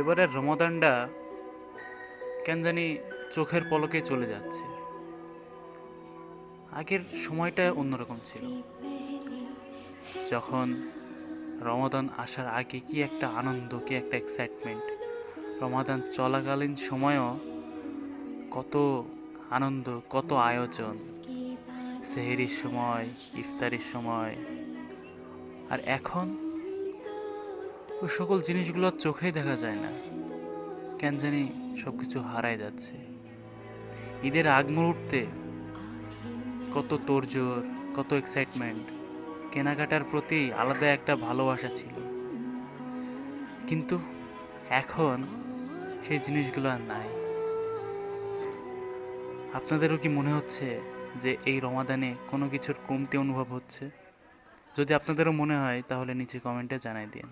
এবারের রমাদানটা কেন জানি চোখের পলকে চলে যাচ্ছে। আগের সময়টা অন্যরকম ছিল, যখন রমাদান আসার আগে কি একটা আনন্দ, কি একটা এক্সাইটমেন্ট। রমাদান চলাকালীন সময়ও কত আনন্দ, কত আয়োজন, সেহরির সময়, ইফতারির সময়। আর এখন ওই সকল জিনিসগুলো আর চোখেই দেখা যায় না, কেন জানি সবকিছু হারায় যাচ্ছে। ঈদের আগ মুহূর্তে কত তোড়জোড়, কত এক্সাইটমেন্ট, কেনাকাটার প্রতি আলাদা একটা ভালোবাসা ছিল। কিন্তু এখন সেই জিনিসগুলো আর নাই। আপনাদেরও কি মনে হচ্ছে যে এই রমাদানে কোনো কিছুর কমতি অনুভব হচ্ছে? যদি আপনাদেরও মনে হয় তাহলে নিচে কমেন্টে জানাই দিন।